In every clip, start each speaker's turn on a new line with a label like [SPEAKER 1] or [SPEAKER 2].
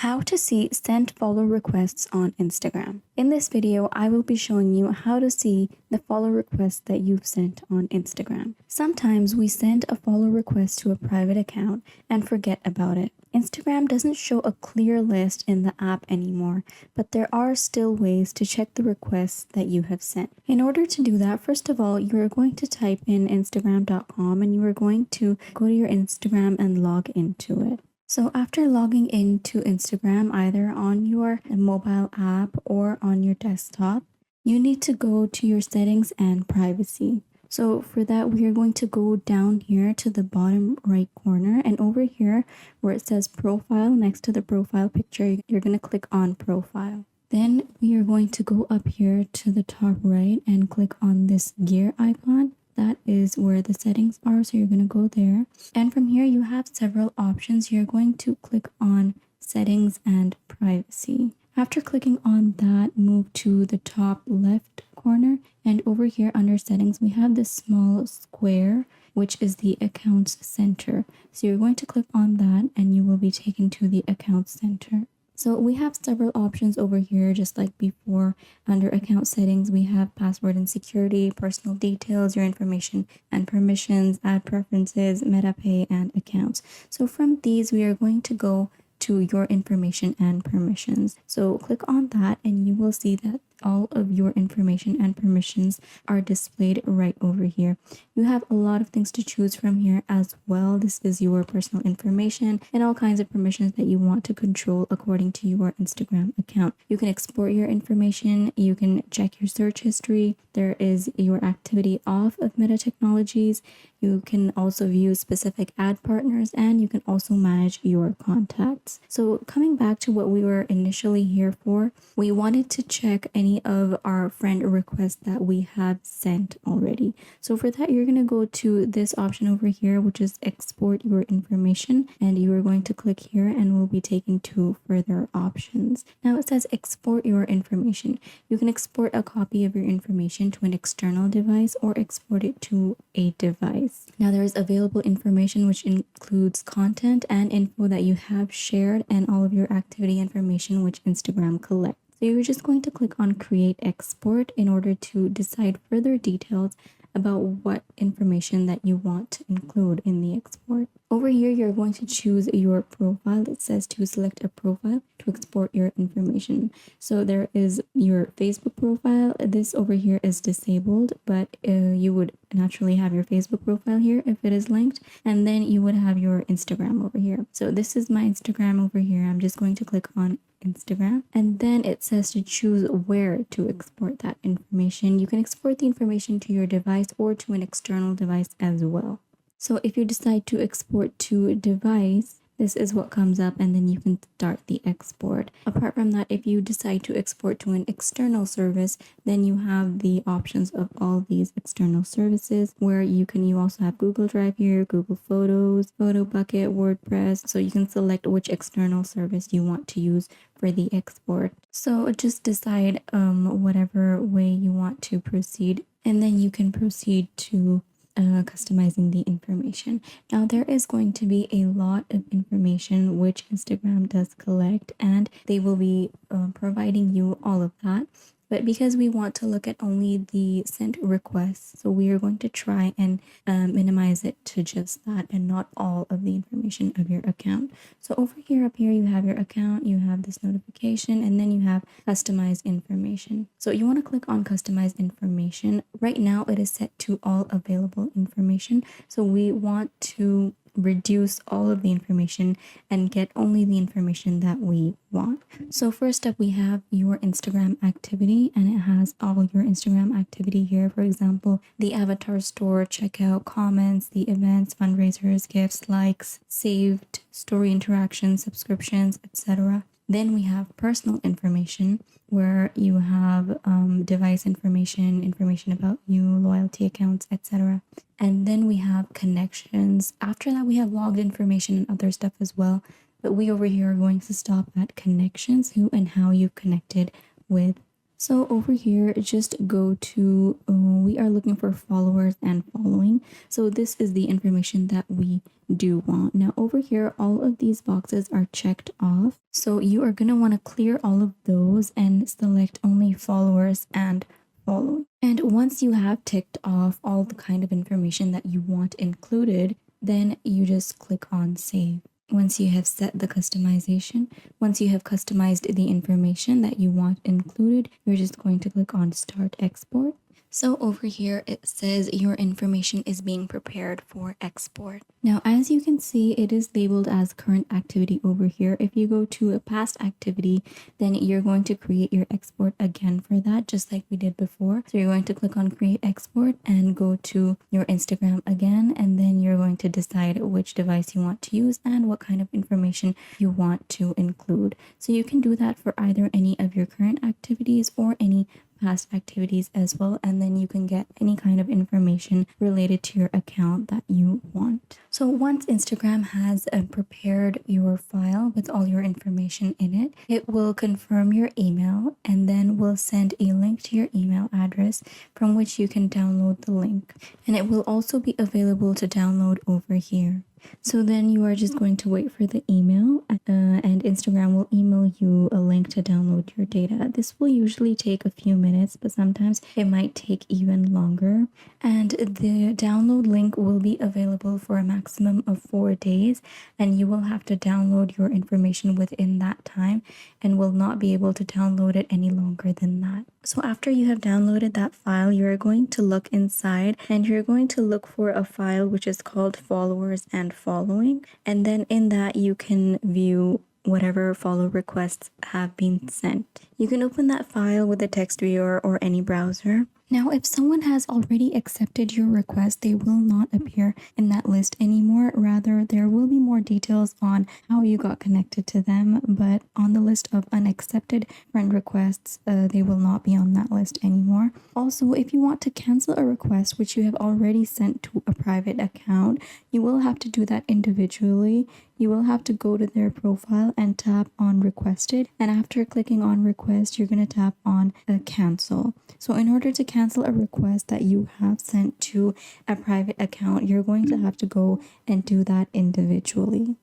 [SPEAKER 1] How to see sent follow requests on Instagram. In this video, I will be showing you how to see the follow requests that you've sent on Instagram. Sometimes we send a follow request to a private account and forget about it. Instagram doesn't show a clear list in the app anymore, but there are still ways to check the requests that you have sent. In order to do that, first of all, you are going to type in instagram.com and you are going to go to your Instagram and log into it. So after logging into Instagram, either on your mobile app or on your desktop, you need to go to your settings and privacy. So for that, we are going to go down here to the bottom right corner, and over here where it says profile, next to the profile picture, you're going to click on profile. Then we are going to go up here to the top right and click on this gear icon. That is where the settings are, so you're going to go there. And from here, you have several options. You're going to click on settings and privacy. After clicking on that, move to the top left corner. And over here under settings, we have this small square, which is the accounts center. So you're going to click on that and you will be taken to the accounts center. So we have several options over here, just like before. Under account settings, we have password and security, personal details, your information and permissions, ad preferences, MetaPay, and accounts. So from these, we are going to go to your information and permissions. So click on that and you will see that all of your information and permissions are displayed right over here. You have a lot of things to choose from here as well. This is your personal information and all kinds of permissions that you want to control according to your Instagram account. You can export your information, you can check your search history, there is your activity off of Meta Technologies, you can also view specific ad partners, and you can also manage your contacts. So coming back to what we were initially here for, we wanted to check any of our friend requests that we have sent already. So for that, you're going to go to this option over here, which is export your information, and you are going to click here and we'll be taken to further options. Now it says export your information. You can export a copy of your information to an external device or export it to a device. Now there is available information which includes content and info that you have shared and all of your activity information which Instagram collects. So you're just going to click on create export in order to decide further details about what information that you want to include in the export. Over here, you're going to choose your profile. It says to select a profile to export your information. So there is your Facebook profile. This over here is disabled, but you would naturally have your Facebook profile here if it is linked. And then you would have your Instagram over here. So this is my Instagram over here. I'm just going to click on Instagram, and then it says to choose where to export that information. You can export the information to your device or to an external device as well. So if you decide to export to a device, this is what comes up, and then you can start the export. Apart from that, if you decide to export to an external service, then you have the options of all these external services where you also have Google Drive here, Google Photos, PhotoBucket, WordPress. So you can select which external service you want to use for the export. So just decide whatever way you want to proceed, and then you can proceed to customizing the information. Now there is going to be a lot of information which Instagram does collect, and they will be providing you all of that. But because we want to look at only the sent requests, so we are going to try and minimize it to just that and not all of the information of your account. So over here, up here, you have your account, you have this notification, and then you have customized information. So you want to click on customized information. Right now, it is set to all available information. So we want to reduce all of the information and get only the information that we want. So first up, we have your Instagram activity, and it has all your Instagram activity here. For example, the avatar store, checkout, comments, the events, fundraisers, gifts, likes, saved, story interactions, subscriptions, etc. Then we have personal information, where you have device information about you, loyalty accounts, etc. And then we have connections. After that, we have logged information and other stuff as well. But we over here are going to stop at connections, who and how you've connected with. So over here, just go to, we are looking for followers and following. So this is the information that we do want. Now over here, all of these boxes are checked off. So you are going to want to clear all of those and select only followers and following. And once you have ticked off all the kind of information that you want included, then you just click on save. Once you have set the customization, once you have customized the information that you want included, you're just going to click on start export. So over here, it says your information is being prepared for export. Now, as you can see, it is labeled as current activity over here. If you go to a past activity, then you're going to create your export again for that, just like we did before. So you're going to click on create export and go to your Instagram again, and then you're going to decide which device you want to use and what kind of information you want to include. So you can do that for either any of your current activities or any past activities as well, and then you can get any kind of information related to your account that you want. So once Instagram has prepared your file with all your information in it, it will confirm your email and then will send a link to your email address from which you can download the link, and it will also be available to download over here. So then you are just going to wait for the email and Instagram will email you a link to download your data. This will usually take a few minutes, but sometimes it might take even longer. And the download link will be available for a maximum of 4 days, and you will have to download your information within that time and will not be able to download it any longer than that. So after you have downloaded that file, you're going to look inside and you're going to look for a file which is called followers and following. And then in that you can view whatever follow requests have been sent. You can open that file with a text viewer or any browser. Now, if someone has already accepted your request, they will not appear in that list anymore. Rather, there will be more details on how you got connected to them, but on the list of unaccepted friend requests, they will not be on that list anymore. Also, if you want to cancel a request which you have already sent to a private account, you will have to do that individually. You will have to go to their profile and tap on requested, and after clicking on request, you're going to tap on cancel. So in order to cancel a request that you have sent to a private account, you're going to have to go and do that individually.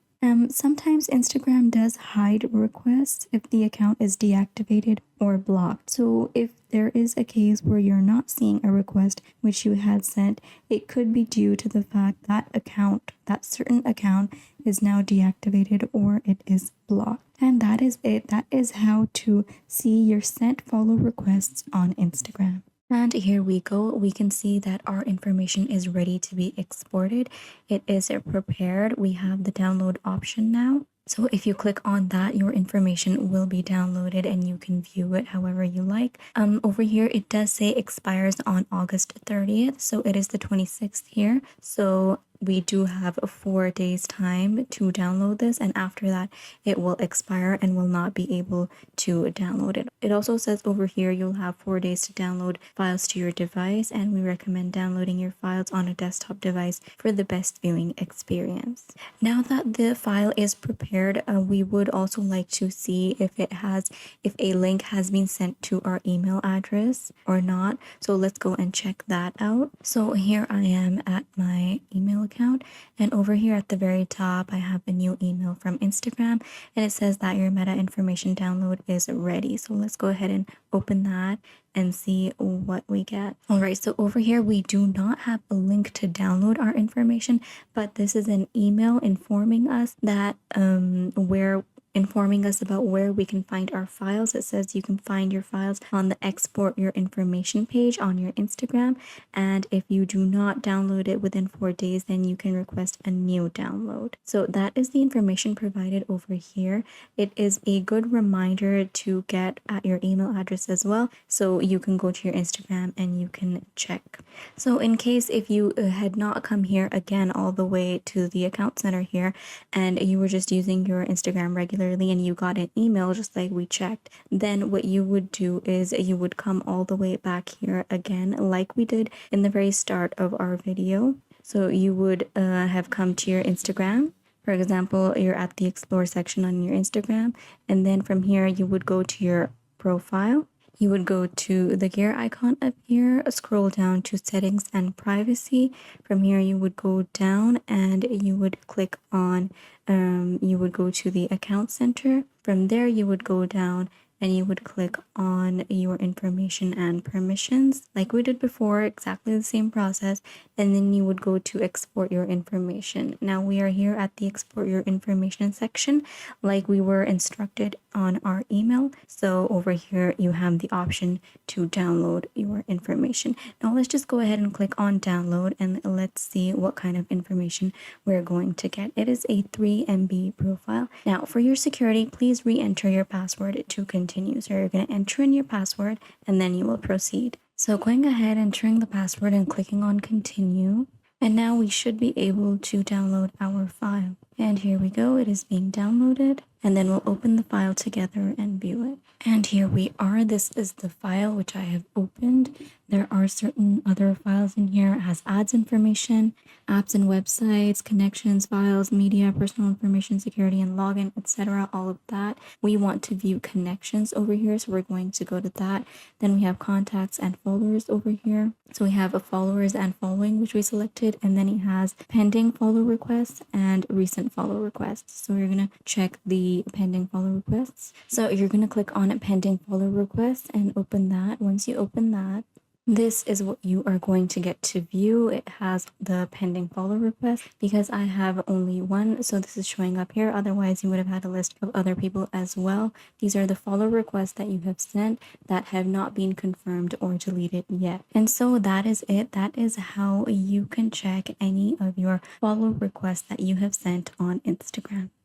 [SPEAKER 1] Sometimes Instagram does hide requests if the account is deactivated or blocked. So if there is a case where you're not seeing a request which you had sent, it could be due to the fact that that certain account is now deactivated or it is blocked. And that is it. That is how to see your sent follow requests on Instagram. And here we go. We can see that our information is ready to be exported. It is prepared. We have the download option now. So if you click on that, your information will be downloaded and you can view it however you like. Over here, it does say expires on August 30th. So it is the 26th here. So we do have 4 days time to download this, and after that it will expire and will not be able to download it. It also says over here you'll have 4 days to download files to your device, and we recommend downloading your files on a desktop device for the best viewing experience. Now that the file is prepared, we would also like to see if a link has been sent to our email address or not. So let's go and check that out. So here I am at my email account, and over here at the very top I have a new email from Instagram, and it says that your meta information download is ready. So let's go ahead and open that and see what we get. All right, so over here we do not have a link to download our information, but this is an email informing us that informing us about where we can find our files. It says you can find your files on the export your information page on your Instagram, and if you do not download it within 4 days, then you can request a new download. So that is the information provided over here. It is a good reminder to get at your email address as well, so you can go to your Instagram and you can check. So in case if you had not come here again all the way to the account center here, and you were just using your Instagram regularly and you got an email just like we checked, then what you would do is you would come all the way back here again like we did in the very start of our video. So you would have come to your Instagram. For example, you're at the explore section on your Instagram, and then from here you would go to your profile. you would go to the gear icon up here, scroll down to settings and privacy. From here, you would go down and you would click on, you would go to the account center. From there, you would go down and you would click on your information and permissions like we did before, exactly the same process. And then you would go to export your information. Now we are here at the export your information section like we were instructed on our email. So over here you have the option to download your information. Now let's just go ahead and click on download and let's see what kind of information we're going to get. It is a 3 MB profile. Now for your security, please re-enter your password to continue. So you're going to enter in your password and then you will proceed. So going ahead, entering the password and clicking on continue. And now we should be able to download our file. And here we go, it is being downloaded. And then we'll open the file together and view it. And here we are, this is the file which I have opened. There are certain other files in here. It has ads information, apps and websites, connections, files, media, personal information, security and login, etc. All of that. We want to view connections over here, so we're going to go to that. Then we have contacts and followers over here. So we have a followers and following, which we selected, and then it has pending follow requests and recent follow requests. So you're going to check the pending follow requests. So you're going to click on pending follow requests and open that. Once you open that, this is what you are going to get to view. It has the pending follow request because I have only one, so this is showing up here. Otherwise, you would have had a list of other people as well. These are the follow requests that you have sent that have not been confirmed or deleted yet. And so that is it. That is how you can check any of your follow requests that you have sent on Instagram.